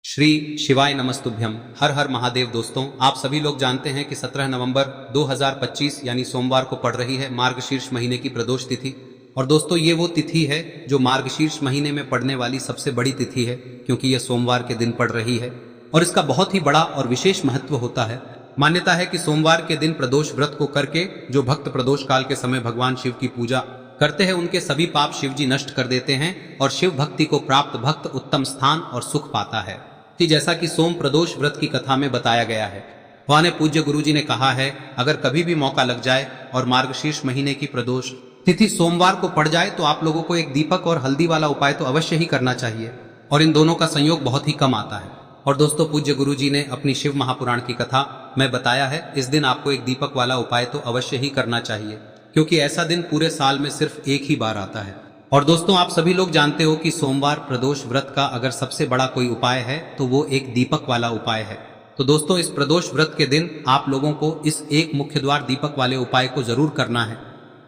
श्री शिवाय नमस्तुभ्यम। हर हर महादेव। दोस्तों, आप सभी लोग जानते हैं कि 17 नवंबर 2025 यानी सोमवार को पड़ रही है मार्गशीर्ष महीने की प्रदोष तिथि। और दोस्तों, ये वो तिथि है जो मार्गशीर्ष महीने में पड़ने वाली सबसे बड़ी तिथि है, क्योंकि यह सोमवार के दिन पड़ रही है और इसका बहुत ही बड़ा और विशेष महत्व होता है। मान्यता है कि सोमवार के दिन प्रदोष व्रत को करके जो भक्त प्रदोष काल के समय भगवान शिव की पूजा करते हैं, उनके सभी पाप शिव जी नष्ट कर देते हैं और शिव भक्ति को प्राप्त भक्त उत्तम स्थान और सुख पाता है। जैसा कि सोम प्रदोष व्रत की कथा में बताया गया है, वहां पूज्य गुरुजी ने कहा है, अगर कभी भी मौका लग जाए और मार्गशीर्ष महीने की प्रदोष तिथि सोमवार को पड़ जाए तो आप लोगों को एक दीपक और हल्दी वाला उपाय तो अवश्य ही करना चाहिए, और इन दोनों का संयोग बहुत ही कम आता है। और दोस्तों, पूज्य गुरुजी ने अपनी शिव महापुराण की कथा में बताया है, इस दिन आपको एक दीपक वाला उपाय तो अवश्य ही करना चाहिए, क्योंकि ऐसा दिन पूरे साल में सिर्फ एक ही बार आता है। और दोस्तों, आप सभी लोग जानते हो कि सोमवार प्रदोष व्रत का अगर सबसे बड़ा कोई उपाय है तो वो एक दीपक वाला उपाय है। तो दोस्तों, इस प्रदोष व्रत के दिन आप लोगों को इस एक मुख्य द्वार दीपक वाले उपाय को जरूर करना है।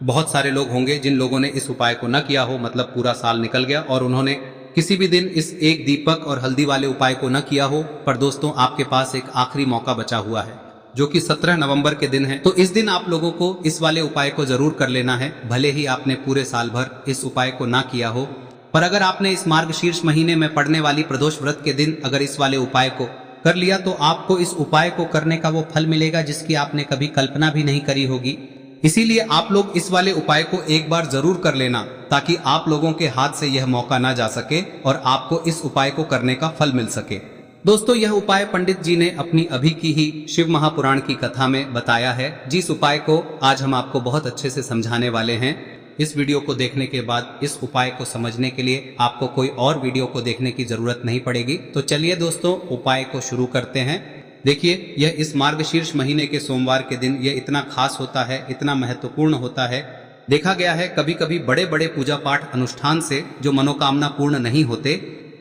बहुत सारे लोग होंगे जिन लोगों ने इस उपाय को न किया हो, मतलब पूरा साल निकल गया और उन्होंने किसी भी दिन इस एक दीपक और हल्दी वाले उपाय को न किया हो। पर दोस्तों, आपके पास एक आखिरी मौका बचा हुआ है, जो कि 17 नवंबर के दिन है। तो इस दिन आप लोगों को इस वाले उपाय को जरूर कर लेना है, भले ही आपने पूरे साल भर इस उपाय को ना किया हो। पर अगर आपने इस मार्गशीर्ष महीने में पड़ने वाली प्रदोष व्रत के दिन अगर इस वाले उपाय को कर लिया तो आपको इस उपाय को करने का वो फल मिलेगा जिसकी आपने कभी कल्पना भी नहीं करी होगी। इसीलिए आप लोग इस वाले उपाय को एक बार जरूर कर लेना, ताकि आप लोगों के हाथ से यह मौका ना जा सके और आपको इस उपाय को करने का फल मिल सके। दोस्तों, यह उपाय पंडित जी ने अपनी अभी की ही शिव महापुराण की कथा में बताया है, जिस उपाय को आज हम आपको बहुत अच्छे से समझाने वाले हैं। इस वीडियो को देखने के बाद इस उपाय को समझने के लिए आपको कोई और वीडियो को देखने की जरूरत नहीं पड़ेगी। तो चलिए दोस्तों, उपाय को शुरू करते हैं। देखिए, यह इस मार्गशीर्ष महीने के सोमवार के दिन यह इतना खास होता है, इतना महत्वपूर्ण होता है। देखा गया है कभी कभी बड़े बड़े पूजा पाठ अनुष्ठान से जो मनोकामना पूर्ण नहीं होते,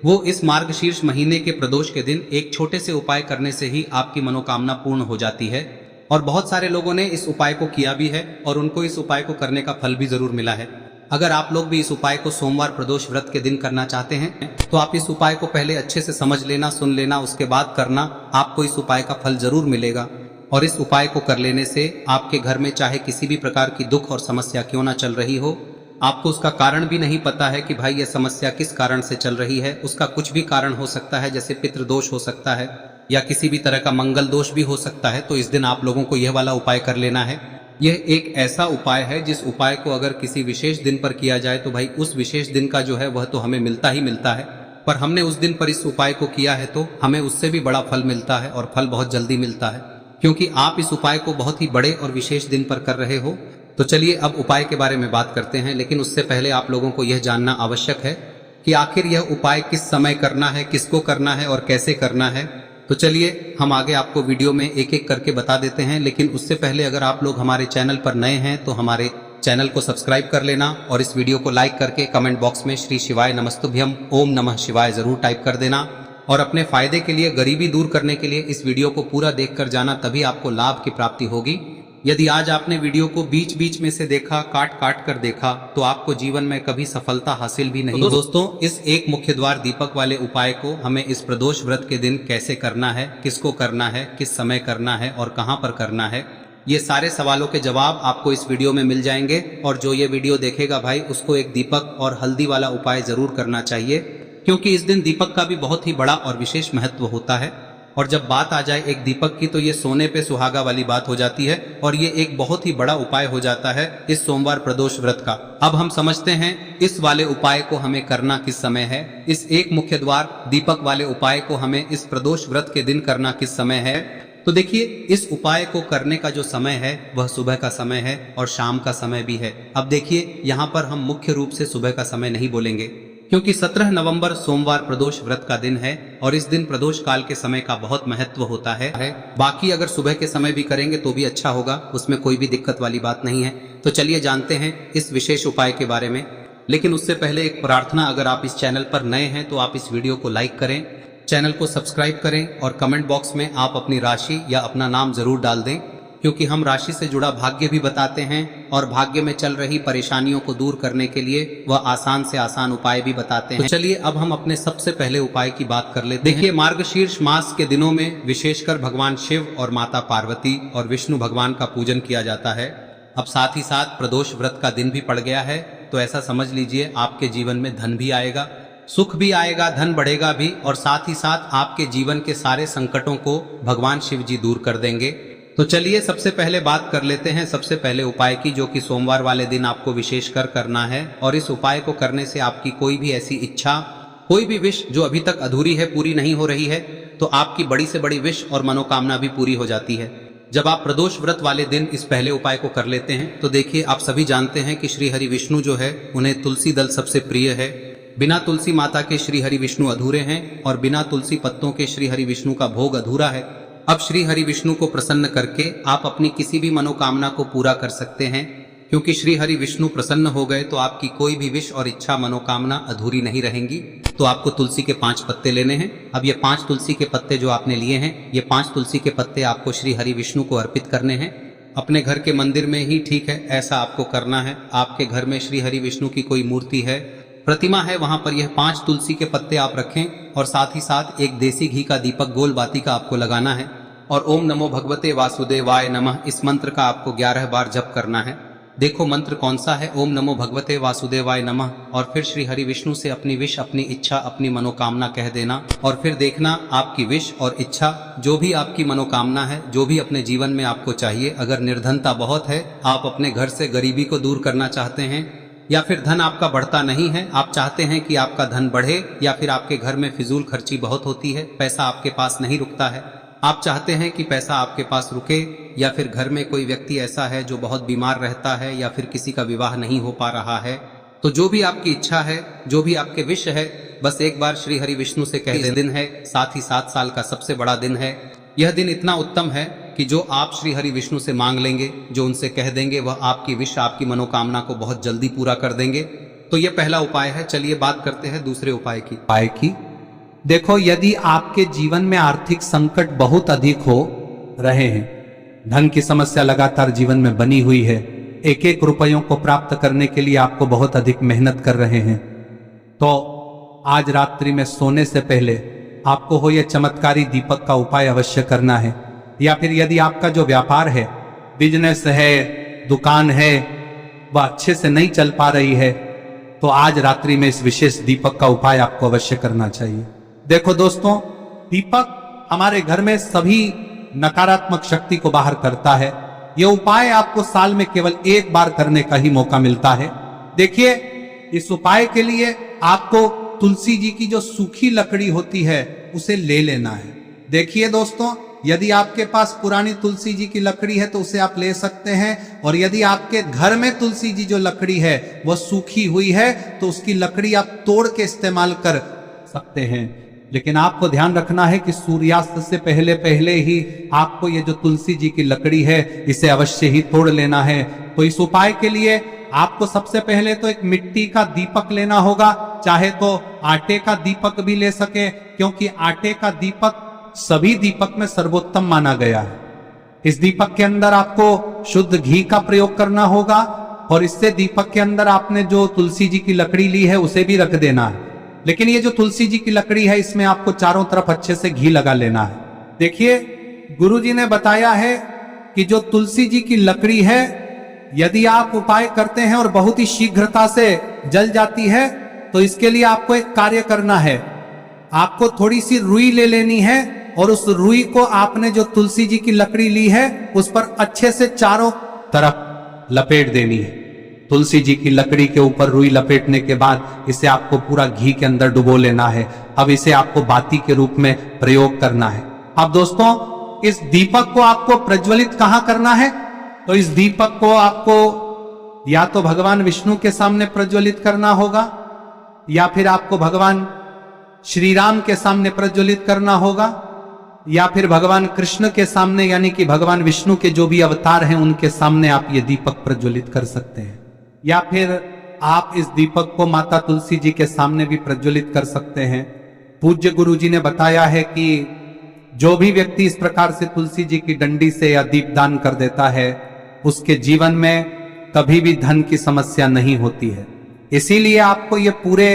वो इस मार्गशीर्ष महीने के प्रदोष के दिन एक छोटे से उपाय करने से ही आपकी मनोकामना पूर्ण हो जाती है। और बहुत सारे लोगों ने इस उपाय को किया भी है और उनको इस उपाय को करने का फल भी जरूर मिला है। अगर आप लोग भी इस उपाय को सोमवार प्रदोष व्रत के दिन करना चाहते हैं तो आप इस उपाय को पहले अच्छे से समझ लेना, सुन लेना, उसके बाद करना। आपको इस उपाय का फल जरूर मिलेगा। और इस उपाय को कर लेने से आपके घर में चाहे किसी भी प्रकार की दुख और समस्या क्यों ना चल रही हो, आपको उसका कारण भी नहीं पता है कि भाई यह समस्या किस कारण से चल रही है, उसका कुछ भी कारण हो सकता है, जैसे पितृदोष हो सकता है या किसी भी तरह का मंगल दोष भी हो सकता है। तो इस दिन आप लोगों को यह वाला उपाय कर लेना है। यह एक ऐसा उपाय है जिस उपाय को अगर किसी विशेष दिन पर किया जाए तो भाई उस विशेष दिन का जो है वह तो हमें मिलता ही मिलता है। पर हमने उस दिन पर इस उपाय को किया है तो हमें उससे भी बड़ा फल मिलता है, और फल बहुत जल्दी मिलता है, क्योंकि आप इस उपाय को बहुत ही बड़े और विशेष दिन पर कर रहे हो। तो चलिए अब उपाय के बारे में बात करते हैं, लेकिन उससे पहले आप लोगों को यह जानना आवश्यक है कि आखिर यह उपाय किस समय करना है, किसको करना है और कैसे करना है। तो चलिए हम आगे आपको वीडियो में एक एक करके बता देते हैं, लेकिन उससे पहले अगर आप लोग हमारे चैनल पर नए हैं तो हमारे चैनल को सब्सक्राइब कर लेना और इस वीडियो को लाइक करके कमेंट बॉक्स में श्री शिवाय नमस्तुभ्यम ओम नमः शिवाय जरूर टाइप कर देना। और अपने फायदे के लिए, गरीबी दूर करने के लिए इस वीडियो को पूरा देखकर जाना, तभी आपको लाभ की प्राप्ति होगी। यदि आज आपने वीडियो को बीच बीच में से देखा, काट काट कर देखा, तो आपको जीवन में कभी सफलता हासिल भी नहीं। तो दोस्तों, इस एक मुख्य द्वार दीपक वाले उपाय को हमें इस प्रदोष व्रत के दिन कैसे करना है, किसको करना है, किस समय करना है और कहां पर करना है, ये सारे सवालों के जवाब आपको इस वीडियो में मिल जाएंगे। और जो ये वीडियो देखेगा भाई, उसको एक दीपक और हल्दी वाला उपाय जरूर करना चाहिए, क्योंकि इस दिन दीपक का भी बहुत ही बड़ा और विशेष महत्व होता है। और जब बात आ जाए एक दीपक की, तो ये सोने पे सुहागा वाली बात हो जाती है और ये एक बहुत ही बड़ा उपाय हो जाता है इस सोमवार प्रदोष व्रत का। अब हम समझते हैं इस वाले उपाय को हमें करना किस समय है। इस एक मुख्य द्वार दीपक वाले उपाय को हमें इस प्रदोष व्रत के दिन करना किस समय है। तो देखिए, इस उपाय को करने का जो समय है वह सुबह का समय है और शाम का समय भी है। अब देखिए, यहाँ पर हम मुख्य रूप से सुबह का समय नहीं बोलेंगे, क्योंकि 17 नवंबर सोमवार प्रदोष व्रत का दिन है और इस दिन प्रदोष काल के समय का बहुत महत्व होता है। बाकी अगर सुबह के समय भी करेंगे तो भी अच्छा होगा, उसमें कोई भी दिक्कत वाली बात नहीं है। तो चलिए जानते हैं इस विशेष उपाय के बारे में। लेकिन उससे पहले एक प्रार्थना, अगर आप इस चैनल पर नए हैं तो आप इस वीडियो को लाइक करें, चैनल को सब्सक्राइब करें और कमेंट बॉक्स में आप अपनी राशि या अपना नाम जरूर डाल दें, क्योंकि हम राशि से जुड़ा भाग्य भी बताते हैं और भाग्य में चल रही परेशानियों को दूर करने के लिए वह आसान से आसान उपाय भी बताते हैं। तो चलिए अब हम अपने सबसे पहले उपाय की बात कर लेते हैं। देखिए, मार्गशीर्ष मास के दिनों में विशेषकर भगवान शिव और माता पार्वती और विष्णु भगवान का पूजन किया जाता है। अब साथ ही साथ प्रदोष व्रत का दिन भी पड़ गया है, तो ऐसा समझ लीजिए आपके जीवन में धन भी आएगा, सुख भी आएगा, धन बढ़ेगा भी, और साथ ही साथ आपके जीवन के सारे संकटों को भगवान शिव जी दूर कर देंगे। तो चलिए सबसे पहले बात कर लेते हैं सबसे पहले उपाय की, जो कि सोमवार वाले दिन आपको विशेषकर करना है। और इस उपाय को करने से आपकी कोई भी ऐसी इच्छा, कोई भी विश जो अभी तक अधूरी है, पूरी नहीं हो रही है, तो आपकी बड़ी से बड़ी विश और मनोकामना भी पूरी हो जाती है जब आप प्रदोष व्रत वाले दिन इस पहले उपाय को कर लेते हैं। तो देखिए, आप सभी जानते हैं कि श्री हरि विष्णु जो है उन्हें तुलसी दल सबसे प्रिय है। बिना तुलसी माता के श्री हरि विष्णु अधूरे हैं और बिना तुलसी पत्तों के श्री हरि विष्णु का भोग अधूरा है। अब श्री हरि विष्णु को प्रसन्न करके आप अपनी किसी भी मनोकामना को पूरा कर सकते हैं, क्योंकि श्री हरि विष्णु प्रसन्न हो गए तो आपकी कोई भी विश और इच्छा मनोकामना अधूरी नहीं रहेंगी। तो आपको तुलसी के 5 पत्ते लेने हैं। अब ये 5 तुलसी के पत्ते जो आपने लिए हैं, ये 5 तुलसी के पत्ते आपको श्री हरि विष्णु को अर्पित करने हैं। अपने घर के मंदिर में ही ठीक है, ऐसा आपको करना है। आपके घर में श्री हरि विष्णु की कोई मूर्ति है, प्रतिमा है, वहां पर यह 5 तुलसी के पत्ते आप रखें और साथ ही साथ एक देसी घी का दीपक गोल बाती का आपको लगाना है और ओम नमो भगवते वासुदेवाय नमः इस मंत्र का आपको 11 बार जप करना है। देखो मंत्र कौन सा है, ओम नमो भगवते वासुदेवाय नमः, और फिर श्री हरि विष्णु से अपनी विश, अपनी इच्छा, अपनी मनोकामना कह देना और फिर देखना आपकी विश और इच्छा, जो भी आपकी मनोकामना है, जो भी अपने जीवन में आपको चाहिए। अगर निर्धनता बहुत है, आप अपने घर से गरीबी को दूर करना चाहते हैं, या फिर धन आपका बढ़ता नहीं है, आप चाहते हैं कि आपका धन बढ़े, या फिर आपके घर में फिजूल खर्ची बहुत होती है, पैसा आपके पास नहीं रुकता है, आप चाहते हैं कि पैसा आपके पास रुके, या फिर घर में कोई व्यक्ति ऐसा है जो बहुत बीमार रहता है, या फिर किसी का विवाह नहीं हो पा रहा है, तो जो भी आपकी इच्छा है, जो भी आपके विश है, बस एक बार श्री हरि विष्णु से कह दें। दिन है, साथ ही 7 साल का सबसे बड़ा दिन है। यह दिन इतना उत्तम है कि जो आप श्री हरि विष्णु से मांग लेंगे, जो उनसे कह देंगे, वह आपकी विश, आपकी मनोकामना को बहुत जल्दी पूरा कर देंगे। तो यह पहला उपाय है। चलिए बात करते हैं दूसरे उपाय की। देखो, यदि आपके जीवन में आर्थिक संकट बहुत अधिक हो रहे हैं, धन की समस्या लगातार जीवन में बनी हुई है, एक एक रुपयों को प्राप्त करने के लिए आपको बहुत अधिक मेहनत कर रहे हैं, तो आज रात्रि में सोने से पहले आपको हो यह चमत्कारी दीपक का उपाय अवश्य करना है। या फिर यदि आपका जो व्यापार है, बिजनेस है, दुकान है, वह अच्छे से नहीं चल पा रही है, तो आज रात्रि में इस विशेष दीपक का उपाय आपको अवश्य करना चाहिए। देखो दोस्तों, दीपक हमारे घर में सभी नकारात्मक शक्ति को बाहर करता है। यह उपाय आपको साल में केवल 1 बार करने का ही मौका मिलता है। देखिए, इस उपाय के लिए आपको तुलसी जी की जो सूखी लकड़ी होती है उसे ले लेना है। देखिए दोस्तों, यदि आपके पास पुरानी तुलसी जी की लकड़ी है तो उसे आप ले सकते हैं, और यदि आपके घर में तुलसी जी जो लकड़ी है वह सूखी हुई है तो उसकी लकड़ी आप तोड़ के इस्तेमाल कर सकते हैं। लेकिन आपको ध्यान रखना है कि सूर्यास्त से पहले पहले ही आपको ये जो तुलसी जी की लकड़ी है इसे अवश्य ही तोड़ लेना है। तो इस उपाय के लिए आपको सबसे पहले तो एक मिट्टी का दीपक लेना होगा, चाहे तो आटे का दीपक भी ले सके, क्योंकि आटे का दीपक सभी दीपक में सर्वोत्तम माना गया है। इस दीपक के अंदर आपको शुद्ध घी का प्रयोग करना होगा, और इससे दीपक के अंदर आपने जो तुलसी जी की लकड़ी ली है उसे भी रख देना है। लेकिन ये जो तुलसी जी की लकड़ी है, इसमें आपको चारों तरफ अच्छे से घी लगा लेना है। देखिए, गुरुजी ने बताया है कि जो तुलसी जी की लकड़ी है, यदि आप उपाय करते हैं और बहुत ही शीघ्रता से जल जाती है, तो इसके लिए आपको एक कार्य करना है। आपको थोड़ी सी रुई ले लेनी है और उस रुई को आपने जो तुलसी जी की लकड़ी ली है उस पर अच्छे से चारों तरफ लपेट देनी है। तुलसी जी की लकड़ी के ऊपर रुई लपेटने के बाद इसे आपको पूरा घी के अंदर डुबो लेना है। अब इसे आपको बाती के रूप में प्रयोग करना है। अब दोस्तों, इस दीपक को आपको प्रज्वलित कहां करना है? तो इस दीपक को आपको या तो भगवान विष्णु के सामने प्रज्वलित करना होगा, या फिर आपको भगवान श्री राम के सामने प्रज्वलित करना होगा, या फिर भगवान कृष्ण के सामने, यानी कि भगवान विष्णु के जो भी अवतार हैं उनके सामने आप ये दीपक प्रज्वलित कर सकते हैं। या फिर आप इस दीपक को माता तुलसी जी के सामने भी प्रज्वलित कर सकते हैं। पूज्य गुरु जी ने बताया है कि जो भी व्यक्ति इस प्रकार से तुलसी जी की डंडी से या दीपदान कर देता है, उसके जीवन में कभी भी धन की समस्या नहीं होती है। इसीलिए आपको ये पूरे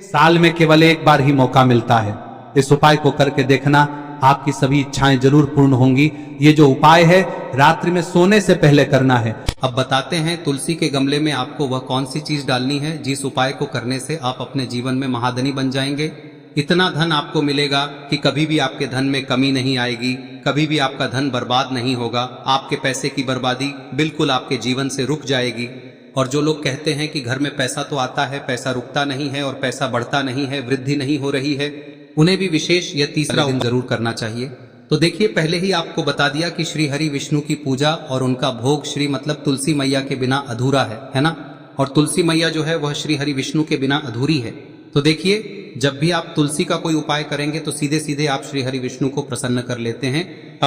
साल में केवल एक बार ही मौका मिलता है। इस उपाय को करके देखना, आपकी सभी इच्छाएं जरूर पूर्ण होंगी। ये जो उपाय है रात्रि में सोने से पहले करना है। अब बताते हैं तुलसी के गमले में आपको वह कौन सी चीज डालनी है जिस उपाय को करने से आप अपने जीवन में महाधनी बन जाएंगे। इतना धन आपको मिलेगा कि कभी भी आपके धन में कमी नहीं आएगी, कभी भी आपका धन बर्बाद नहीं होगा। आपके पैसे की बर्बादी बिल्कुल आपके जीवन से रुक जाएगी। और जो लोग कहते हैं कि घर में पैसा तो आता है, पैसा रुकता नहीं है और पैसा बढ़ता नहीं है, वृद्धि नहीं हो रही है, उन्हें भी विशेष यह तीसरा दिन जरूर करना चाहिए। तो देखिए, पहले ही आपको बता दिया कि श्री हरि विष्णु की पूजा और उनका भोग श्री मतलब तुलसी मैया के बिना अधूरा है ना। और तुलसी मैया जो है वह श्री हरि विष्णु के बिना अधूरी है। तो देखिए, जब भी आप तुलसी का कोई उपाय करेंगे तो सीधे सीधे आप श्री हरि विष्णु को प्रसन्न कर लेते हैं।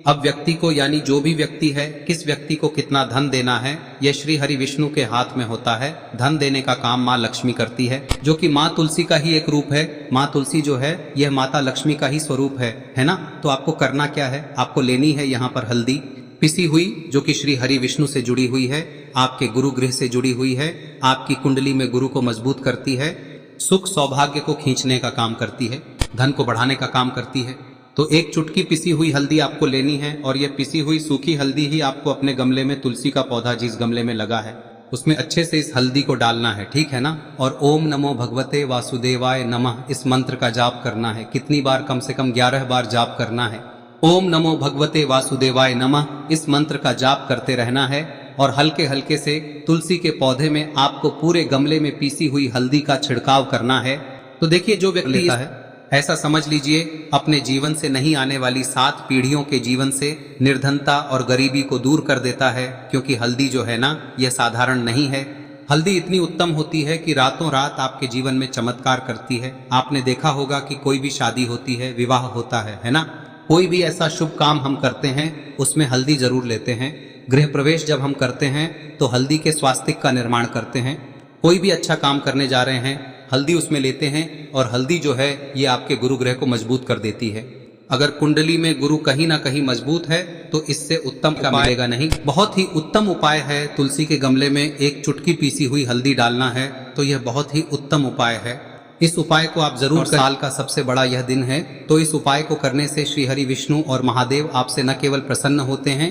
अब व्यक्ति को, यानी जो भी व्यक्ति है, किस व्यक्ति को कितना धन देना है, यह श्री हरि विष्णु के हाथ में होता है। धन देने का काम माँ लक्ष्मी करती है, जो कि माँ तुलसी का ही एक रूप है। माँ तुलसी जो है यह माता लक्ष्मी का ही स्वरूप है ना। तो आपको करना क्या है, आपको लेनी है यहाँ पर हल्दी पिसी हुई, जो कि श्री हरि विष्णु से जुड़ी हुई है, आपके गुरु गृह से जुड़ी हुई है, आपकी कुंडली में गुरु को मजबूत करती है, सुख सौभाग्य को खींचने का काम करती है, धन को बढ़ाने का काम करती है। तो एक चुटकी पिसी हुई हल्दी आपको लेनी है और यह पिसी हुई सूखी हल्दी ही आपको अपने गमले में, तुलसी का पौधा जिस गमले में लगा है उसमें अच्छे से इस हल्दी को डालना है, ठीक है ना। और ओम नमो भगवते वासुदेवाय नमः इस मंत्र का जाप करना है। कितनी बार? कम से कम 11 बार जाप करना है। ओम नमो भगवते वासुदेवाय नमः इस मंत्र का जाप करते रहना है। और हल्के हल्के से तुलसी के पौधे में आपको पूरे गमले में पीसी हुई हल्दी का छिड़काव करना है। तो देखिए, जो व्यक्ति लेता है, ऐसा समझ लीजिए अपने जीवन से नहीं आने वाली 7 पीढ़ियों के जीवन से निर्धनता और गरीबी को दूर कर देता है। क्योंकि हल्दी जो है ना, यह साधारण नहीं है। हल्दी इतनी उत्तम होती है कि रातों रात आपके जीवन में चमत्कार करती है। आपने देखा होगा कि कोई भी शादी होती है, विवाह होता है ना, कोई भी ऐसा शुभ काम हम करते हैं उसमें हल्दी जरूर लेते हैं। गृह प्रवेश जब हम करते हैं तो हल्दी के स्वास्तिक का निर्माण करते हैं। कोई भी अच्छा काम करने जा रहे हैं, हल्दी उसमें लेते हैं। और हल्दी जो है ये आपके गुरु ग्रह को मजबूत कर देती है। अगर कुंडली में गुरु कहीं ना कहीं मजबूत है तो इससे उत्तम का मिलेगा नहीं। बहुत ही उत्तम उपाय है। तुलसी के गमले में एक चुटकी पीसी हुई हल्दी डालना है, तो यह बहुत ही उत्तम उपाय है। इस उपाय को आप जरूर करें। साल का सबसे बड़ा यह दिन है, तो इस उपाय को करने से श्री हरि विष्णु और महादेव आपसे न केवल प्रसन्न होते हैं,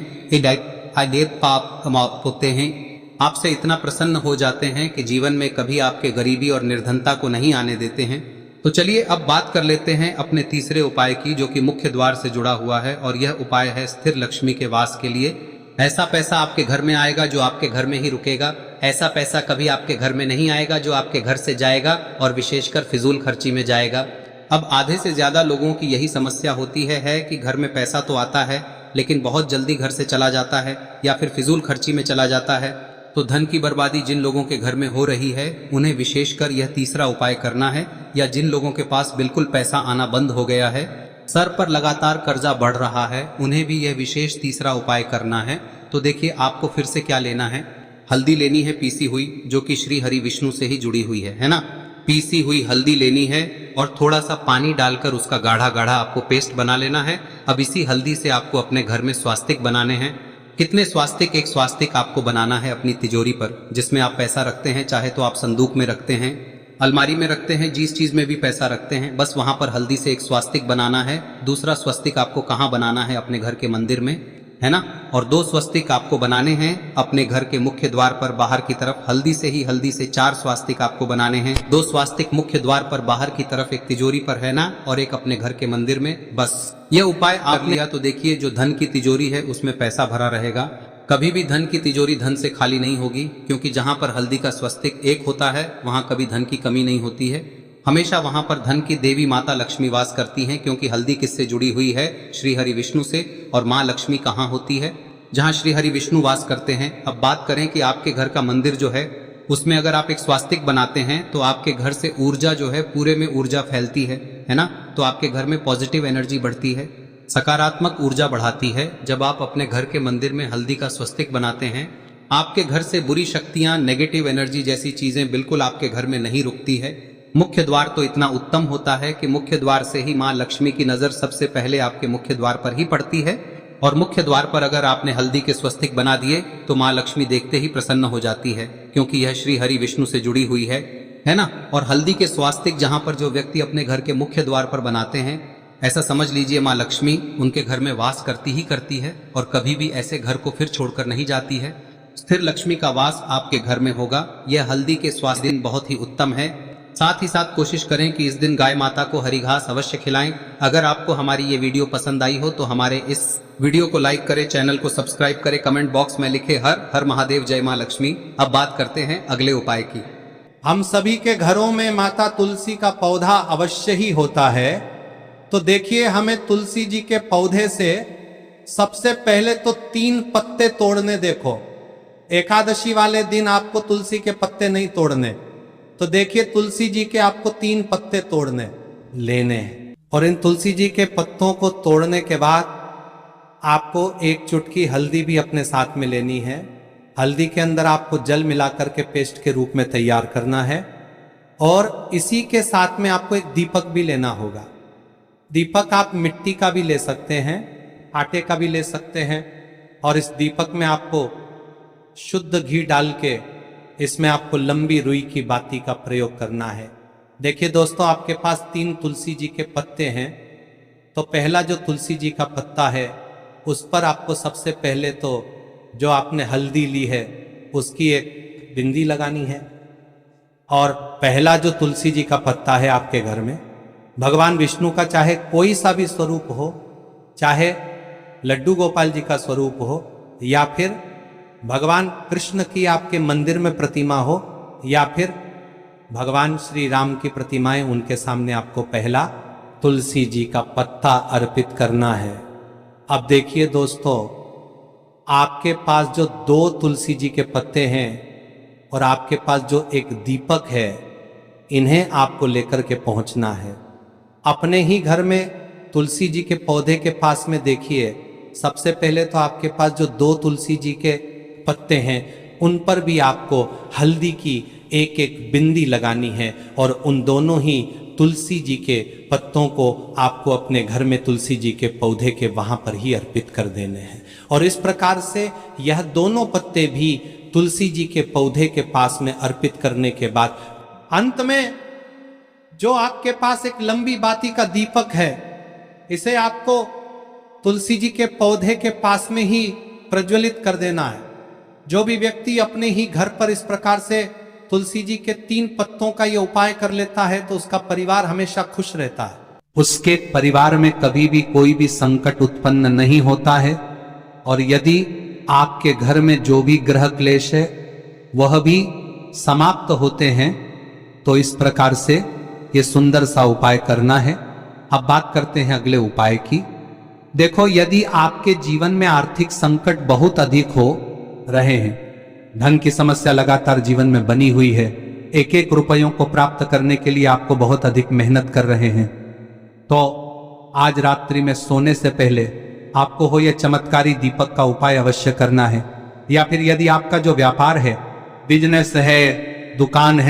पाप होते हैं, आपसे इतना प्रसन्न हो जाते हैं कि जीवन में कभी आपके गरीबी और निर्धनता को नहीं आने देते हैं। तो चलिए अब बात कर लेते हैं अपने तीसरे उपाय की, जो कि मुख्य द्वार से जुड़ा हुआ है। और यह उपाय है स्थिर लक्ष्मी के वास के लिए। ऐसा पैसा आपके घर में आएगा जो आपके घर में ही रुकेगा। ऐसा पैसा कभी आपके घर में नहीं आएगा जो आपके घर से जाएगा और विशेषकर फिजूल खर्ची में जाएगा। अब आधे से ज्यादा लोगों की यही समस्या होती है कि घर में पैसा तो आता है लेकिन बहुत जल्दी घर से चला जाता है या फिर फिजूल खर्ची में चला जाता है। तो धन की बर्बादी जिन लोगों के घर में हो रही है उन्हें विशेषकर यह तीसरा उपाय करना है। या जिन लोगों के पास बिल्कुल पैसा आना बंद हो गया है, सर पर लगातार कर्जा बढ़ रहा है, उन्हें भी यह विशेष तीसरा उपाय करना है। तो देखिए, आपको फिर से क्या लेना है, हल्दी लेनी है पीसी हुई, जो कि श्री हरि विष्णु से ही जुड़ी हुई है ना। पीसी हुई हल्दी लेनी है और थोड़ा सा पानी डालकर उसका गाढ़ा गाढ़ा आपको पेस्ट बना लेना है। अब इसी हल्दी से आपको अपने घर में स्वास्तिक बनाने हैं। कितने स्वास्तिक? एक स्वास्तिक आपको बनाना है अपनी तिजोरी पर, जिसमें आप पैसा रखते हैं। चाहे तो आप संदूक में रखते हैं, अलमारी में रखते हैं, जिस चीज में भी पैसा रखते हैं, बस वहां पर हल्दी से एक स्वास्तिक बनाना है। दूसरा स्वस्तिक आपको कहाँ बनाना है? अपने घर के मंदिर में, है ना। और 2 स्वस्तिक आपको बनाने हैं अपने घर के मुख्य द्वार पर बाहर की तरफ। हल्दी से 4 स्वास्तिक आपको बनाने हैं। 2 स्वास्तिक मुख्य द्वार पर बाहर की तरफ, एक तिजोरी पर, है ना, और एक अपने घर के मंदिर में। बस यह उपाय आप लिया तो देखिए, जो धन की तिजोरी है उसमें पैसा भरा रहेगा। कभी भी धन की तिजोरी धन से खाली नहीं होगी, क्योंकि जहां पर हल्दी का स्वस्तिक एक होता है वहां कभी धन की कमी नहीं होती है। हमेशा वहां पर धन की देवी माता लक्ष्मी वास करती हैं, क्योंकि हल्दी किससे जुड़ी हुई है? श्री हरि विष्णु से। और माँ लक्ष्मी कहाँ होती है? जहाँ श्री हरि विष्णु वास करते हैं। अब बात करें कि आपके घर का मंदिर जो है उसमें अगर आप एक स्वास्तिक बनाते हैं तो आपके घर से ऊर्जा जो है, पूरे में ऊर्जा फैलती है ना। तो आपके घर में पॉजिटिव एनर्जी बढ़ती है, सकारात्मक ऊर्जा बढ़ाती है। जब आप अपने घर के मंदिर में हल्दी का स्वस्तिक बनाते हैं, आपके घर से बुरी शक्तियां, नेगेटिव एनर्जी जैसी चीजें बिल्कुल आपके घर में नहीं रुकती है। मुख्य द्वार तो इतना उत्तम होता है कि मुख्य द्वार से ही माँ लक्ष्मी की नजर सबसे पहले आपके मुख्य द्वार पर ही पड़ती है, और मुख्य द्वार पर अगर आपने हल्दी के स्वस्तिक बना दिए तो माँ लक्ष्मी देखते ही प्रसन्न हो जाती है, क्योंकि यह श्री हरि विष्णु से जुड़ी हुई है ना। और हल्दी के स्वास्तिक जहां पर जो व्यक्ति अपने घर के मुख्य द्वार पर बनाते हैं, ऐसा समझ लीजिए माँ लक्ष्मी उनके घर में वास करती ही करती है और कभी भी ऐसे घर को फिर छोड़कर नहीं जाती है। स्थिर लक्ष्मी का वास आपके घर में होगा। यह हल्दी के स्वास्थ्य दिन बहुत ही उत्तम है। साथ ही साथ कोशिश करें कि इस दिन गाय माता को हरी घास अवश्य खिलाएं। अगर आपको हमारी ये वीडियो पसंद आई हो तो हमारे इस वीडियो को लाइक करें, चैनल को सब्सक्राइब करें, कमेंट बॉक्स में लिखे हर हर महादेव, जय माँ लक्ष्मी। अब बात करते हैं अगले उपाय की। हम सभी के घरों में माता तुलसी का पौधा अवश्य ही होता है। तो देखिए, हमें तुलसी जी के पौधे से सबसे पहले तो 3 पत्ते तोड़ने। देखो, एकादशी वाले दिन आपको तुलसी के पत्ते नहीं तोड़ने, तो देखिए तुलसी जी के आपको 3 पत्ते तोड़ने लेने हैं। और इन तुलसी जी के पत्तों को तोड़ने के बाद आपको 1 चुटकी हल्दी भी अपने साथ में लेनी है। हल्दी के अंदर आपको जल मिलाकर के पेस्ट के रूप में तैयार करना है। और इसी के साथ में आपको एक दीपक भी लेना होगा। दीपक आप मिट्टी का भी ले सकते हैं, आटे का भी ले सकते हैं। और इस दीपक में आपको शुद्ध घी डाल के इसमें आपको लंबी रुई की बाती का प्रयोग करना है। देखिए दोस्तों, आपके पास 3 तुलसी जी के पत्ते हैं। तो पहला जो तुलसी जी का पत्ता है उस पर आपको सबसे पहले तो जो आपने हल्दी ली है उसकी एक बिंदी लगानी है। और पहला जो तुलसी जी का पत्ता है आपके घर में, भगवान विष्णु का चाहे कोई सा भी स्वरूप हो, चाहे लड्डू गोपाल जी का स्वरूप हो, या फिर भगवान कृष्ण की आपके मंदिर में प्रतिमा हो, या फिर भगवान श्री राम की प्रतिमाएं, उनके सामने आपको पहला तुलसी जी का पत्ता अर्पित करना है। अब देखिए दोस्तों, आपके पास जो 2 तुलसी जी के पत्ते हैं और आपके पास जो एक दीपक है, इन्हें आपको लेकर के पहुंचना है। अपने ही घर में तुलसी जी के पौधे के पास में देखिए, सबसे पहले तो आपके पास जो 2 तुलसी जी के पत्ते हैं उन पर भी आपको हल्दी की एक बिंदी लगानी है। और उन दोनों ही तुलसी जी के पत्तों को आपको अपने घर में तुलसी जी के पौधे के वहां पर ही अर्पित कर देने हैं। और इस प्रकार से यह दोनों पत्ते भी तुलसी जी के पौधे के पास में अर्पित करने के बाद अंत में जो आपके पास एक लंबी बाती का दीपक है, इसे आपको तुलसी जी के पौधे के पास में ही प्रज्वलित कर देना है। जो भी व्यक्ति अपने ही घर पर इस प्रकार से तुलसी जी के 3 पत्तों का यह उपाय कर लेता है तो उसका परिवार हमेशा खुश रहता है। उसके परिवार में कभी भी कोई भी संकट उत्पन्न नहीं होता है। और यदि आपके घर में जो भी ग्रह क्लेश है वह भी समाप्त होते हैं। तो इस प्रकार से ये सुंदर सा उपाय करना है। अब बात करते हैं अगले उपाय की। देखो, यदि आपके जीवन में आर्थिक संकट बहुत अधिक हो रहे हैं, धन की समस्या लगातार जीवन में बनी हुई है, एक रुपयों को प्राप्त करने के लिए आपको बहुत अधिक मेहनत कर रहे हैं, तो आज रात्रि में सोने से पहले आपको हो यह चमत्कारी दीपक का उपाय अवश्य करना है। या फिर यदि आपका जो व्यापार है, बिजनेस है, दुकान है,